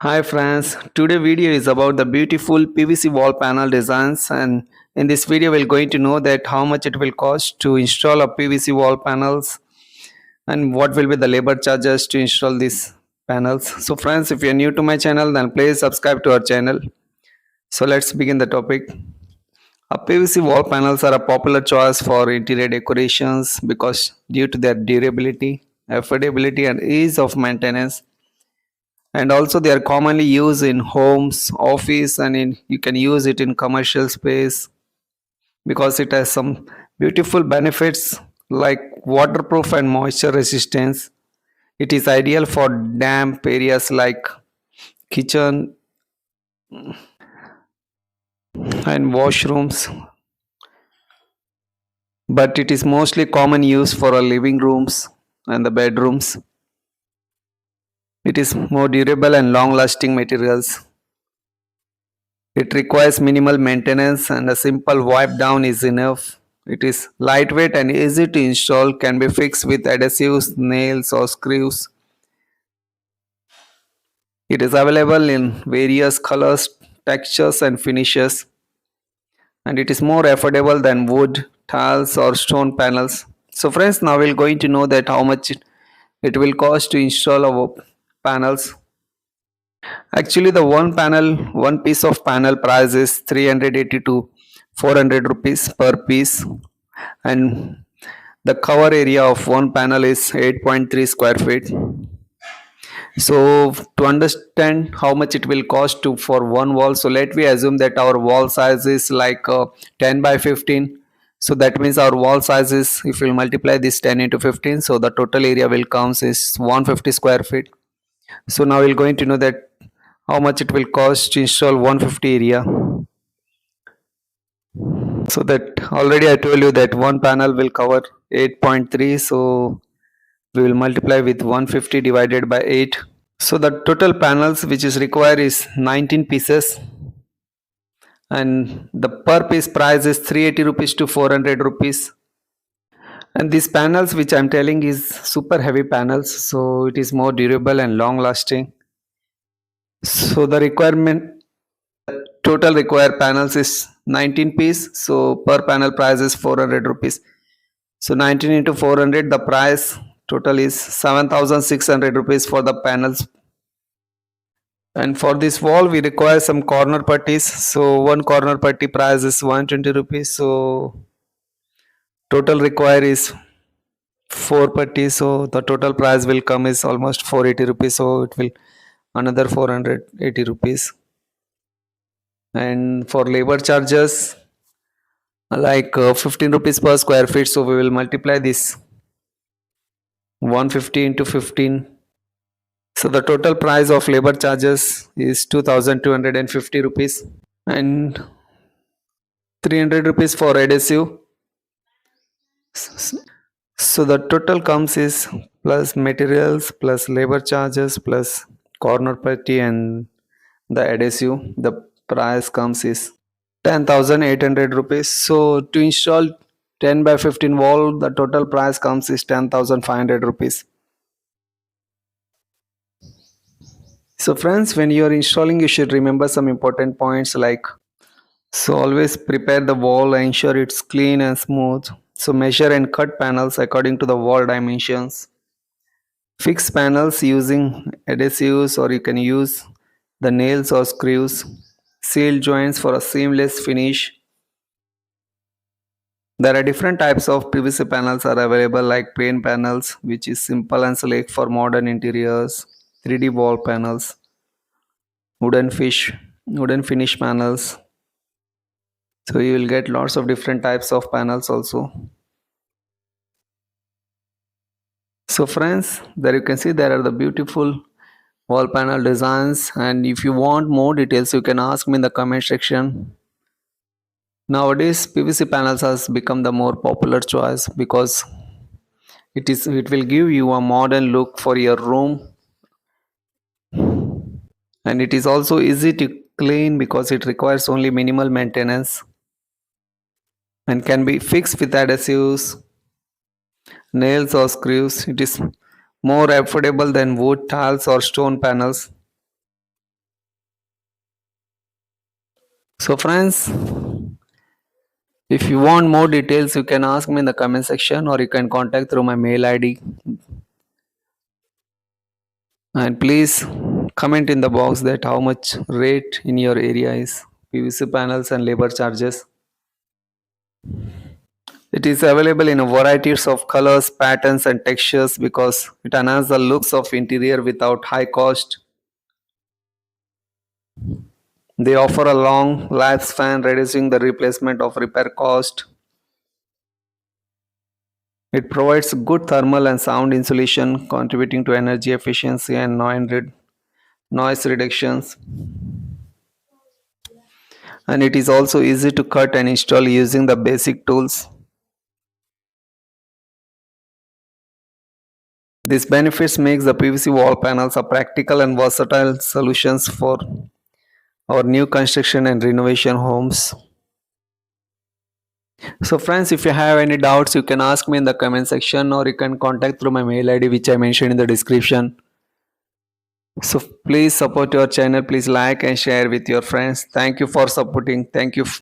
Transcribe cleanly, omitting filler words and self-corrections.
Hi friends, today video is about the beautiful PVC wall panel designs, and in this video we're going to know that how much it will cost to install a PVC wall panels and what will be the labor charges to install these panels. So friends, if you're new to my channel then please subscribe to our channel. So let's begin the topic. PVC wall panels are a popular choice for interior decorations because due to their durability, affordability and ease of maintenance, and also they are commonly used in homes, office, and you can use it in commercial space because it has some beautiful benefits like waterproof and moisture resistance. It is ideal for damp areas like kitchen and washrooms, but it is mostly common use for our living rooms and the bedrooms. It is more durable and long lasting materials. It requires minimal maintenance and a simple wipe down is enough. It is lightweight and easy to install, can be fixed with adhesives, nails or screws. It is available in various colors, textures and finishes, and it is more affordable than wood, tiles or stone panels. So friends, now we're going to know that how much it will cost to install our panels. Actually, the one piece of panel price is 380 to 400 rupees per piece, and the cover area of one panel is 8.3 square feet. So, to understand how much it will cost to for one wall, so let me assume that our wall size is like 10 by 15. So that means our wall size is, if we multiply this 10 into 15, so the total area will comes is 150 square feet. So now we're going to know that how much it will cost to install 150 area. So that already I told you that one panel will cover 8.3, so we will multiply with 150 divided by 8. So the total panels which is required is 19 pieces, and the per piece price is 380 rupees to 400 rupees. And these panels which I'm telling is super heavy panels, so it is more durable and long lasting. So the requirement total required panels is 19 piece, so per panel price is 400 rupees. So 19 into 400, the price total is 7600 rupees for the panels. And for this wall we require some corner putties, so one corner putty price is 120 rupees. So total required is 4 putties, so the total price will come is almost 480 rupees, so it will another 480 rupees. And for labor charges like 15 rupees per square feet, so we will multiply this 150 into 15. So the total price of labor charges is 2250 rupees, and 300 rupees for adhesive. So the total comes is plus materials plus labor charges plus corner putty and the adhesive, the price comes is 10,800 rupees. So to install 10 by 15 wall, the total price comes is 10,500 rupees. So friends, when you are installing, you should remember some important points like, so always prepare the wall and ensure it's clean and smooth. So measure and cut panels according to the wall dimensions. Fix panels using adhesives, or you can use the nails or screws. Seal joints for a seamless finish. There are different types of PVC panels are available like plain panels, which is simple and sleek for modern interiors, 3D wall panels, wooden finish panels. So you will get lots of different types of panels also. So friends, there you can see there are the beautiful wall panel designs, and if you want more details you can ask me in the comment section. Nowadays PVC panels has become the more popular choice because it will give you a modern look for your room, and it is also easy to clean because it requires only minimal maintenance and can be fixed with adhesives, nails or screws. It is more affordable than wood, tiles or stone panels. So friends, if you want more details, you can ask me in the comment section or you can contact through my mail ID. And please comment in the box that how much rate in your area is PVC panels and labor charges. It is available in a varieties of colors, patterns and textures because it enhances the looks of interior without high cost. They offer a long lifespan, reducing the replacement of repair cost. It provides good thermal and sound insulation, contributing to energy efficiency and noise reductions. And it is also easy to cut and install using the basic tools. These benefits makes the PVC wall panels a practical and versatile solutions for our new construction and renovation homes. So friends, if you have any doubts, you can ask me in the comment section or you can contact through my mail ID which I mentioned in the description. So please support your channel, please like and share with your friends. Thank you for supporting. Thank you.